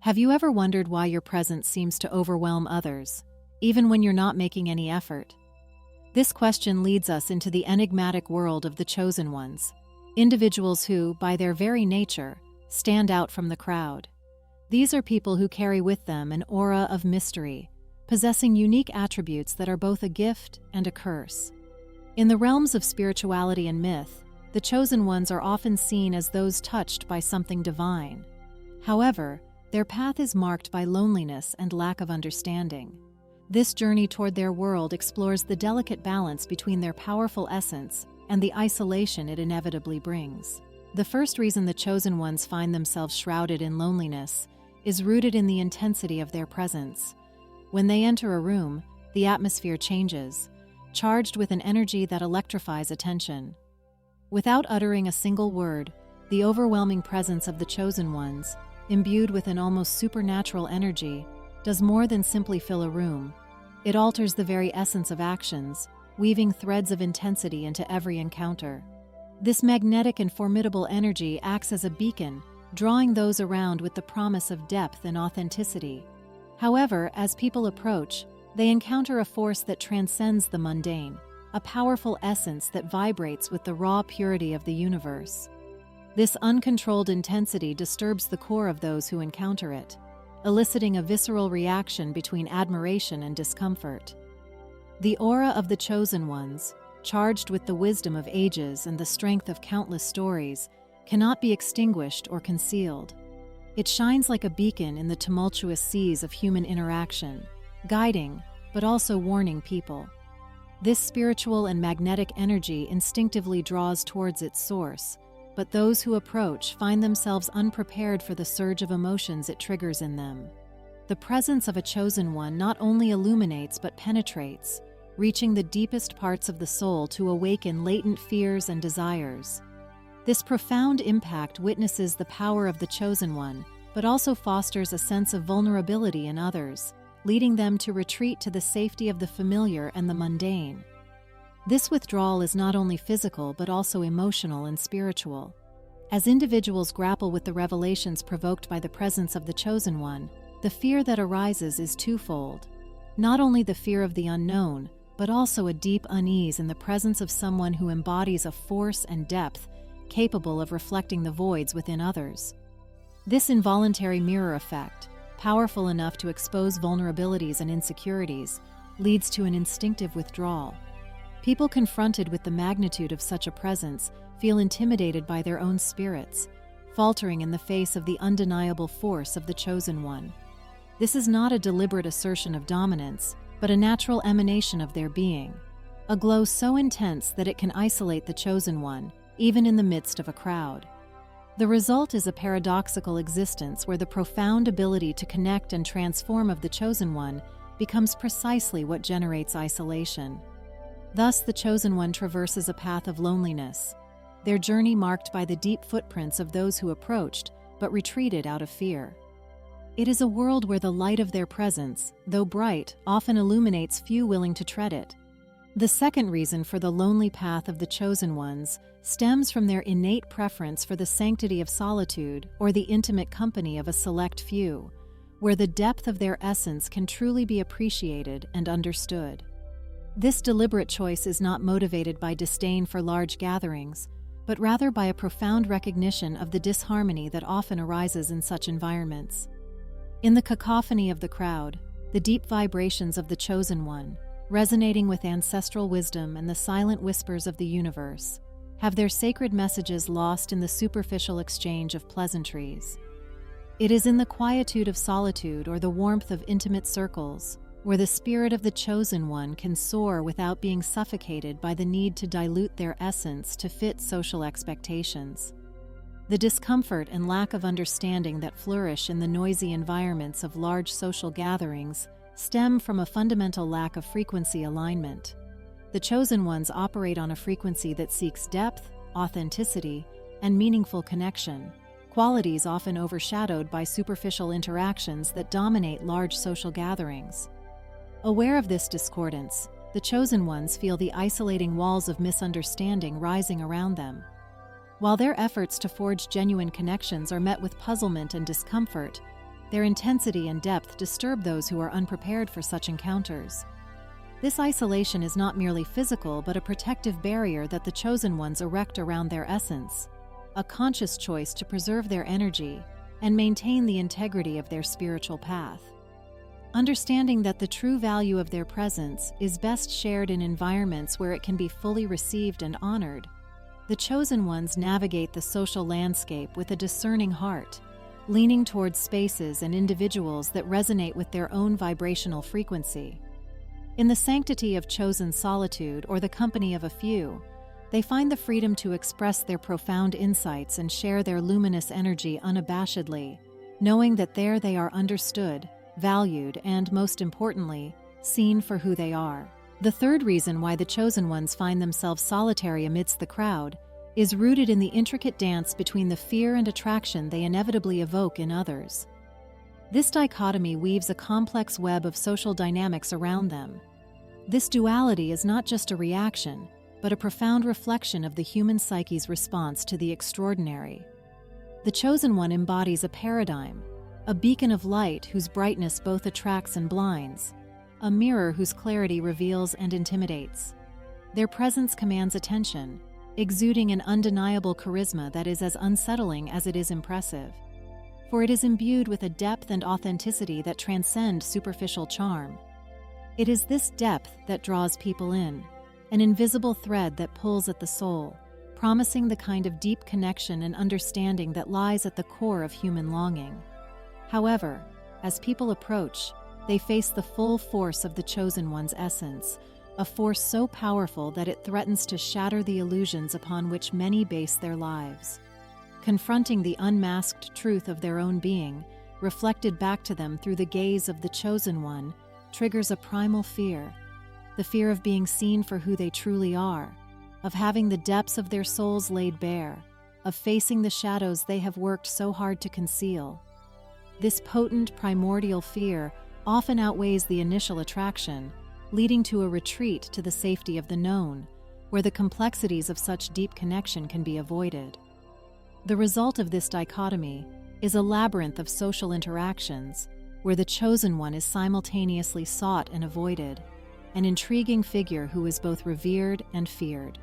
Have you ever wondered why your presence seems to overwhelm others, even when you're not making any effort? This question leads us into the enigmatic world of the chosen ones, individuals who, by their very nature, stand out from the crowd. These are people who carry with them an aura of mystery, possessing unique attributes that are both a gift and a curse. In the realms of spirituality and myth, the chosen ones are often seen as those touched by something divine. However, their path is marked by loneliness and lack of understanding. This journey toward their world explores the delicate balance between their powerful essence and the isolation it inevitably brings. The first reason the chosen ones find themselves shrouded in loneliness is rooted in the intensity of their presence. When they enter a room, the atmosphere changes, charged with an energy that electrifies attention. Without uttering a single word, the overwhelming presence of the chosen ones, imbued with an almost supernatural energy, does more than simply fill a room. It alters the very essence of actions, weaving threads of intensity into every encounter. This magnetic and formidable energy acts as a beacon, drawing those around with the promise of depth and authenticity. However, as people approach, they encounter a force that transcends the mundane, a powerful essence that vibrates with the raw purity of the universe. This uncontrolled intensity disturbs the core of those who encounter it, eliciting a visceral reaction between admiration and discomfort. The aura of the chosen ones, charged with the wisdom of ages and the strength of countless stories, cannot be extinguished or concealed. It shines like a beacon in the tumultuous seas of human interaction, guiding, but also warning people. This spiritual and magnetic energy instinctively draws towards its source, but those who approach find themselves unprepared for the surge of emotions it triggers in them. The presence of a chosen one not only illuminates but penetrates, reaching the deepest parts of the soul to awaken latent fears and desires. This profound impact witnesses the power of the chosen one, but also fosters a sense of vulnerability in others, leading them to retreat to the safety of the familiar and the mundane. This withdrawal is not only physical but also emotional and spiritual. As individuals grapple with the revelations provoked by the presence of the chosen one, the fear that arises is twofold. Not only the fear of the unknown, but also a deep unease in the presence of someone who embodies a force and depth capable of reflecting the voids within others. This involuntary mirror effect, powerful enough to expose vulnerabilities and insecurities, leads to an instinctive withdrawal. People confronted with the magnitude of such a presence feel intimidated by their own spirits, faltering in the face of the undeniable force of the chosen one. This is not a deliberate assertion of dominance, but a natural emanation of their being, a glow so intense that it can isolate the chosen one, even in the midst of a crowd. The result is a paradoxical existence where the profound ability to connect and transform of the chosen one becomes precisely what generates isolation. Thus, the chosen one traverses a path of loneliness, their journey marked by the deep footprints of those who approached but retreated out of fear. It is a world where the light of their presence, though bright, often illuminates few willing to tread it. The second reason for the lonely path of the chosen ones stems from their innate preference for the sanctity of solitude or the intimate company of a select few, where the depth of their essence can truly be appreciated and understood. This deliberate choice is not motivated by disdain for large gatherings, but rather by a profound recognition of the disharmony that often arises in such environments. In the cacophony of the crowd, the deep vibrations of the chosen one, resonating with ancestral wisdom and the silent whispers of the universe, have their sacred messages lost in the superficial exchange of pleasantries. It is in the quietude of solitude or the warmth of intimate circles where the spirit of the chosen one can soar without being suffocated by the need to dilute their essence to fit social expectations. The discomfort and lack of understanding that flourish in the noisy environments of large social gatherings stem from a fundamental lack of frequency alignment. The chosen ones operate on a frequency that seeks depth, authenticity, and meaningful connection, qualities often overshadowed by superficial interactions that dominate large social gatherings. Aware of this discordance, the chosen ones feel the isolating walls of misunderstanding rising around them. While their efforts to forge genuine connections are met with puzzlement and discomfort, Their intensity and depth disturb those who are unprepared for such encounters. This isolation is not merely physical but a protective barrier that the chosen ones erect around their essence, a conscious choice to preserve their energy and maintain the integrity of their spiritual path. Understanding that the true value of their presence is best shared in environments where it can be fully received and honored, the chosen ones navigate the social landscape with a discerning heart, leaning towards spaces and individuals that resonate with their own vibrational frequency. In the sanctity of chosen solitude or the company of a few, they find the freedom to express their profound insights and share their luminous energy unabashedly, knowing that there they are understood, valued, and, most importantly, seen for who they are. The third reason why the chosen ones find themselves solitary amidst the crowd is rooted in the intricate dance between the fear and attraction they inevitably evoke in others. This dichotomy weaves a complex web of social dynamics around them. This duality is not just a reaction, but a profound reflection of the human psyche's response to the extraordinary. The chosen one embodies a paradigm, a beacon of light whose brightness both attracts and blinds, a mirror whose clarity reveals and intimidates. Their presence commands attention, exuding an undeniable charisma that is as unsettling as it is impressive. For it is imbued with a depth and authenticity that transcend superficial charm. It is this depth that draws people in, an invisible thread that pulls at the soul, promising the kind of deep connection and understanding that lies at the core of human longing. However, as people approach, they face the full force of the chosen one's essence, a force so powerful that it threatens to shatter the illusions upon which many base their lives. Confronting the unmasked truth of their own being, reflected back to them through the gaze of the chosen one, triggers a primal fear, the fear of being seen for who they truly are, of having the depths of their souls laid bare, of facing the shadows they have worked so hard to conceal. This potent primordial fear often outweighs the initial attraction, leading to a retreat to the safety of the known, where the complexities of such deep connection can be avoided. The result of this dichotomy is a labyrinth of social interactions, where the chosen one is simultaneously sought and avoided, an intriguing figure who is both revered and feared.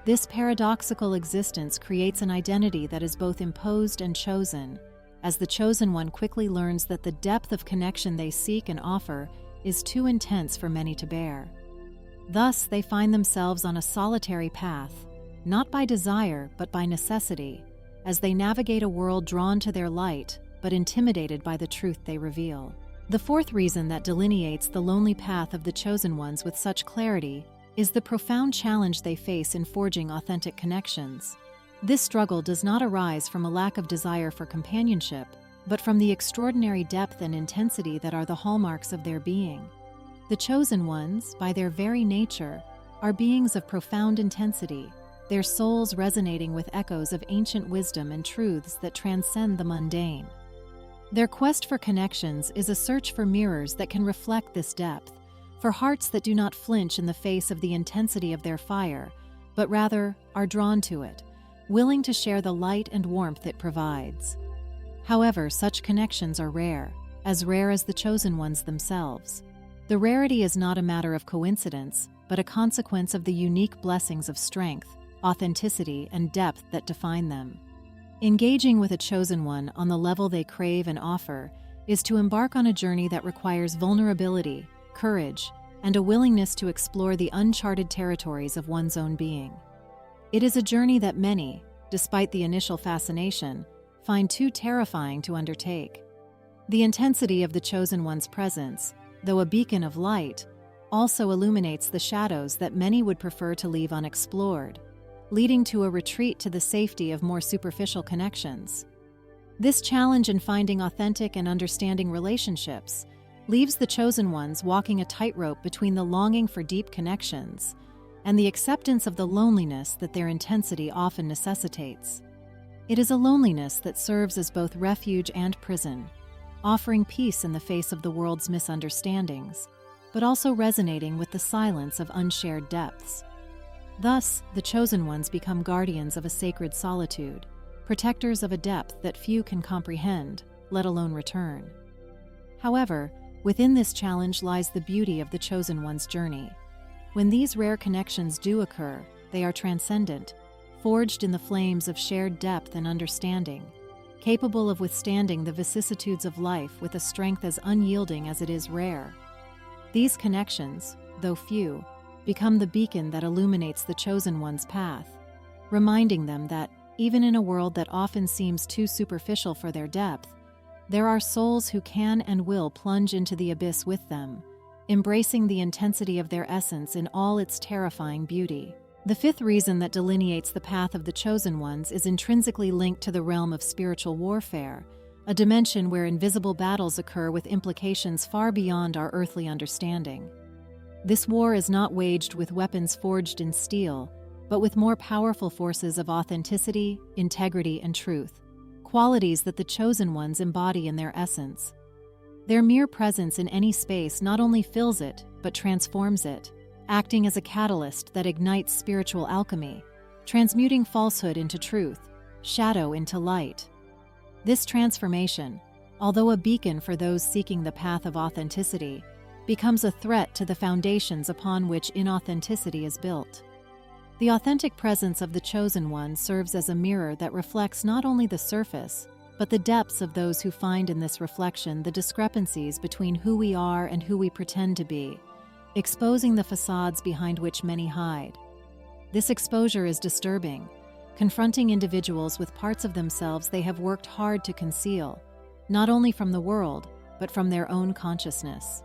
This paradoxical existence creates an identity that is both imposed and chosen, as the chosen one quickly learns that the depth of connection they seek and offer is too intense for many to bear. Thus, they find themselves on a solitary path, not by desire but by necessity, as they navigate a world drawn to their light but intimidated by the truth they reveal. The fourth reason that delineates the lonely path of the chosen ones with such clarity is the profound challenge they face in forging authentic connections. This struggle does not arise from a lack of desire for companionship, but from the extraordinary depth and intensity that are the hallmarks of their being. The chosen ones, by their very nature, are beings of profound intensity, their souls resonating with echoes of ancient wisdom and truths that transcend the mundane. Their quest for connections is a search for mirrors that can reflect this depth, for hearts that do not flinch in the face of the intensity of their fire, but rather are drawn to it, willing to share the light and warmth it provides. However, such connections are rare as the chosen ones themselves. The rarity is not a matter of coincidence, but a consequence of the unique blessings of strength, authenticity, and depth that define them. Engaging with a chosen one on the level they crave and offer is to embark on a journey that requires vulnerability, courage, and a willingness to explore the uncharted territories of one's own being. It is a journey that many, despite the initial fascination, find too terrifying to undertake. The intensity of the chosen one's presence, though a beacon of light, also illuminates the shadows that many would prefer to leave unexplored, leading to a retreat to the safety of more superficial connections. This challenge in finding authentic and understanding relationships leaves the chosen ones walking a tightrope between the longing for deep connections and the acceptance of the loneliness that their intensity often necessitates. It is a loneliness that serves as both refuge and prison, offering peace in the face of the world's misunderstandings, but also resonating with the silence of unshared depths. Thus, the chosen ones become guardians of a sacred solitude, protectors of a depth that few can comprehend, let alone return. However, within this challenge lies the beauty of the chosen one's journey. When these rare connections do occur, they are transcendent, forged in the flames of shared depth and understanding, capable of withstanding the vicissitudes of life with a strength as unyielding as it is rare. These connections, though few, become the beacon that illuminates the chosen one's path, reminding them that, even in a world that often seems too superficial for their depth, there are souls who can and will plunge into the abyss with them, embracing the intensity of their essence in all its terrifying beauty. The fifth reason that delineates the path of the chosen ones is intrinsically linked to the realm of spiritual warfare, a dimension where invisible battles occur with implications far beyond our earthly understanding. This war is not waged with weapons forged in steel, but with more powerful forces of authenticity, integrity, and truth, qualities that the chosen ones embody in their essence. Their mere presence in any space not only fills it, but transforms it, acting as a catalyst that ignites spiritual alchemy, transmuting falsehood into truth, shadow into light. This transformation, although a beacon for those seeking the path of authenticity, becomes a threat to the foundations upon which inauthenticity is built. The authentic presence of the chosen one serves as a mirror that reflects not only the surface, but the depths of those who find in this reflection the discrepancies between who we are and who we pretend to be, exposing the facades behind which many hide. This exposure is disturbing, confronting individuals with parts of themselves they have worked hard to conceal, not only from the world, but from their own consciousness.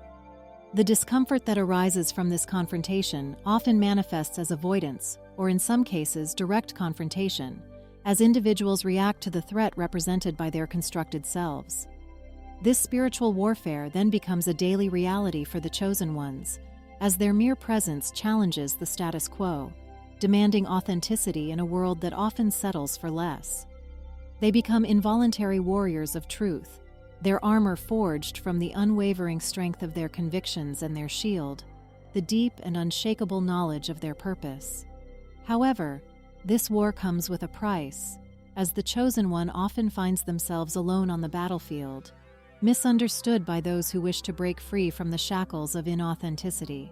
The discomfort that arises from this confrontation often manifests as avoidance, or in some cases, direct confrontation, as individuals react to the threat represented by their constructed selves. This spiritual warfare then becomes a daily reality for the chosen ones, as their mere presence challenges the status quo, demanding authenticity in a world that often settles for less. They become involuntary warriors of truth, their armor forged from the unwavering strength of their convictions and their shield, the deep and unshakable knowledge of their purpose. However, this war comes with a price, as the chosen one often finds themselves alone on the battlefield, misunderstood by those who wish to break free from the shackles of inauthenticity.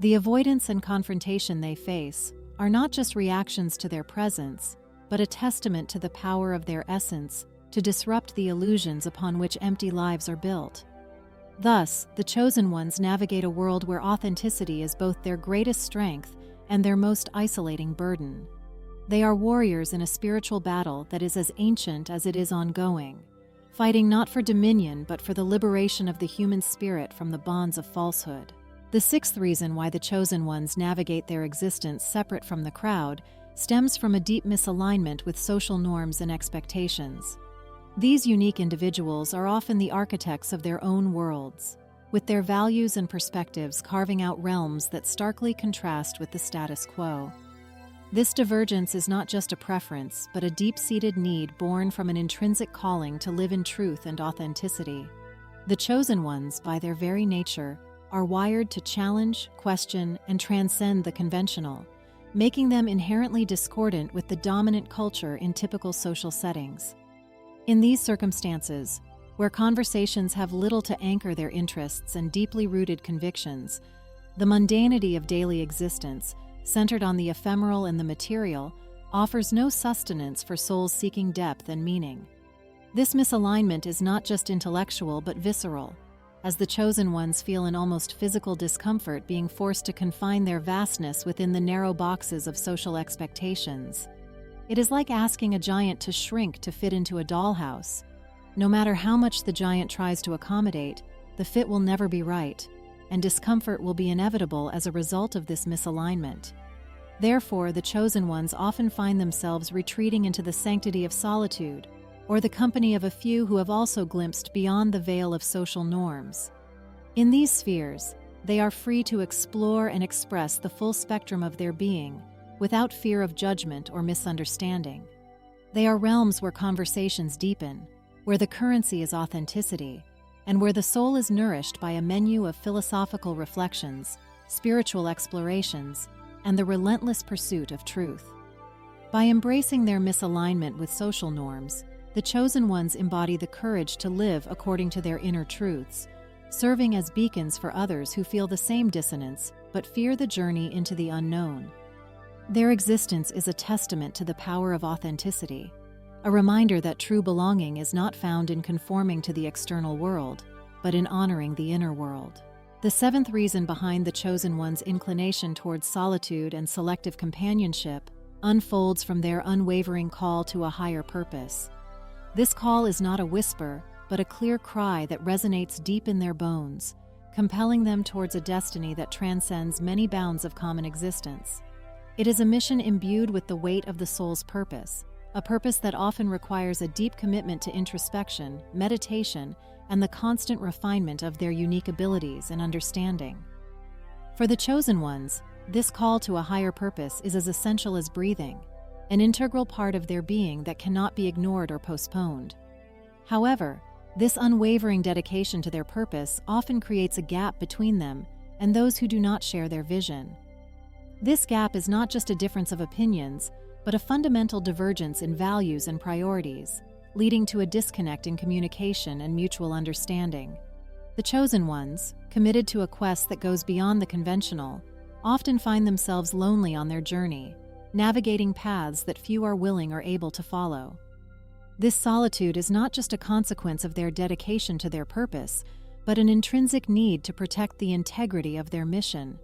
The avoidance and confrontation they face are not just reactions to their presence, but a testament to the power of their essence to disrupt the illusions upon which empty lives are built. Thus, the chosen ones navigate a world where authenticity is both their greatest strength and their most isolating burden. They are warriors in a spiritual battle that is as ancient as it is ongoing, fighting not for dominion but for the liberation of the human spirit from the bonds of falsehood. The sixth reason why the chosen ones navigate their existence separate from the crowd stems from a deep misalignment with social norms and expectations. These unique individuals are often the architects of their own worlds, with their values and perspectives carving out realms that starkly contrast with the status quo. This divergence is not just a preference, but a deep-seated need born from an intrinsic calling to live in truth and authenticity. The chosen ones, by their very nature, are wired to challenge, question, and transcend the conventional, making them inherently discordant with the dominant culture in typical social settings. In these circumstances, where conversations have little to anchor their interests and deeply rooted convictions, the mundanity of daily existence, centered on the ephemeral and the material, offers no sustenance for souls seeking depth and meaning. This misalignment is not just intellectual but visceral, as the chosen ones feel an almost physical discomfort being forced to confine their vastness within the narrow boxes of social expectations. It is like asking a giant to shrink to fit into a dollhouse. No matter how much the giant tries to accommodate, the fit will never be right, and discomfort will be inevitable as a result of this misalignment. Therefore, the chosen ones often find themselves retreating into the sanctity of solitude, or the company of a few who have also glimpsed beyond the veil of social norms. In these spheres, they are free to explore and express the full spectrum of their being, without fear of judgment or misunderstanding. They are realms where conversations deepen, where the currency is authenticity, and where the soul is nourished by a menu of philosophical reflections, spiritual explorations, and the relentless pursuit of truth. By embracing their misalignment with social norms, The chosen ones embody the courage to live according to their inner truths, serving as beacons for others who feel the same dissonance but fear the journey into the unknown. Their existence is a testament to the power of authenticity, a reminder that true belonging is not found in conforming to the external world, but in honoring the inner world. The seventh reason behind the chosen one's inclination towards solitude and selective companionship unfolds from their unwavering call to a higher purpose. This call is not a whisper, but a clear cry that resonates deep in their bones, compelling them towards a destiny that transcends many bounds of common existence. It is a mission imbued with the weight of the soul's purpose, a purpose that often requires a deep commitment to introspection, meditation, and the constant refinement of their unique abilities and understanding. For the chosen ones, this call to a higher purpose is as essential as breathing, an integral part of their being that cannot be ignored or postponed. However, this unwavering dedication to their purpose often creates a gap between them and those who do not share their vision. This gap is not just a difference of opinions, but a fundamental divergence in values and priorities, leading to a disconnect in communication and mutual understanding. The chosen ones, committed to a quest that goes beyond the conventional, often find themselves lonely on their journey, navigating paths that few are willing or able to follow. This solitude is not just a consequence of their dedication to their purpose, but an intrinsic need to protect the integrity of their mission.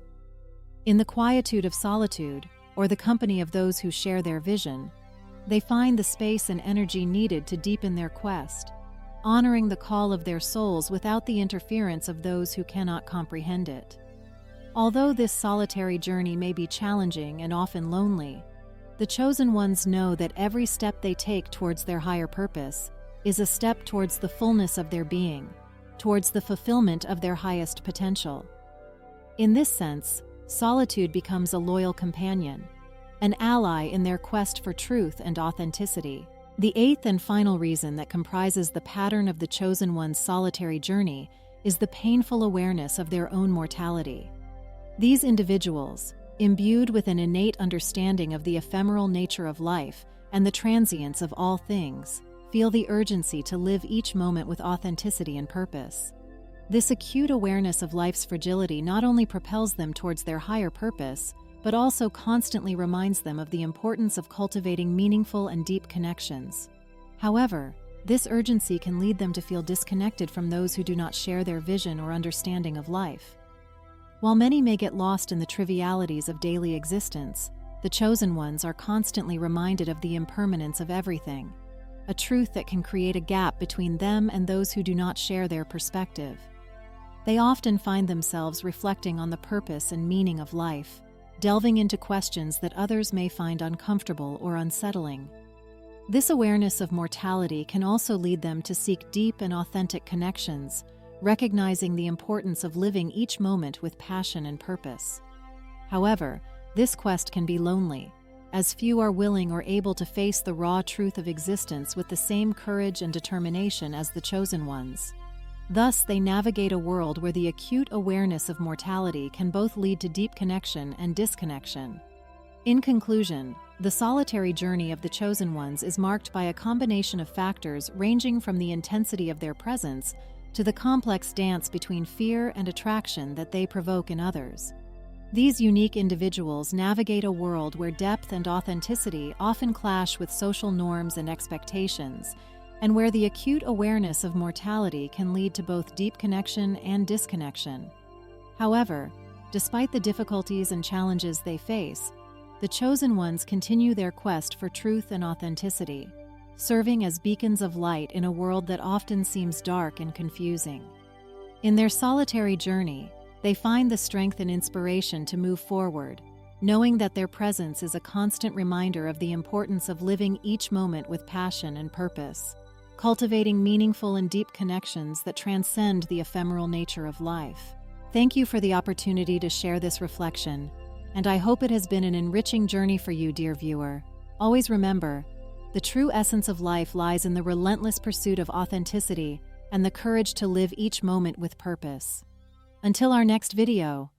In the quietude of solitude, or the company of those who share their vision, they find the space and energy needed to deepen their quest, honoring the call of their souls without the interference of those who cannot comprehend it. Although this solitary journey may be challenging and often lonely, the chosen ones know that every step they take towards their higher purpose is a step towards the fullness of their being, towards the fulfillment of their highest potential. In this sense, solitude becomes a loyal companion, an ally in their quest for truth and authenticity. The eighth and final reason that comprises the pattern of the chosen one's solitary journey is the painful awareness of their own mortality. These individuals, imbued with an innate understanding of the ephemeral nature of life and the transience of all things, feel the urgency to live each moment with authenticity and purpose. This acute awareness of life's fragility not only propels them towards their higher purpose, but also constantly reminds them of the importance of cultivating meaningful and deep connections. However, this urgency can lead them to feel disconnected from those who do not share their vision or understanding of life. While many may get lost in the trivialities of daily existence, the chosen ones are constantly reminded of the impermanence of everything, a truth that can create a gap between them and those who do not share their perspective. They often find themselves reflecting on the purpose and meaning of life, delving into questions that others may find uncomfortable or unsettling. This awareness of mortality can also lead them to seek deep and authentic connections, recognizing the importance of living each moment with passion and purpose. However, this quest can be lonely, as few are willing or able to face the raw truth of existence with the same courage and determination as the chosen ones. Thus, they navigate a world where the acute awareness of mortality can both lead to deep connection and disconnection. In conclusion, the solitary journey of the chosen ones is marked by a combination of factors ranging from the intensity of their presence to the complex dance between fear and attraction that they provoke in others. These unique individuals navigate a world where depth and authenticity often clash with social norms and expectations, and where the acute awareness of mortality can lead to both deep connection and disconnection. However, despite the difficulties and challenges they face, the chosen ones continue their quest for truth and authenticity, serving as beacons of light in a world that often seems dark and confusing. In their solitary journey, they find the strength and inspiration to move forward, knowing that their presence is a constant reminder of the importance of living each moment with passion and purpose, cultivating meaningful and deep connections that transcend the ephemeral nature of life. Thank you for the opportunity to share this reflection, and I hope it has been an enriching journey for you, dear viewer. Always remember, the true essence of life lies in the relentless pursuit of authenticity and the courage to live each moment with purpose. Until our next video,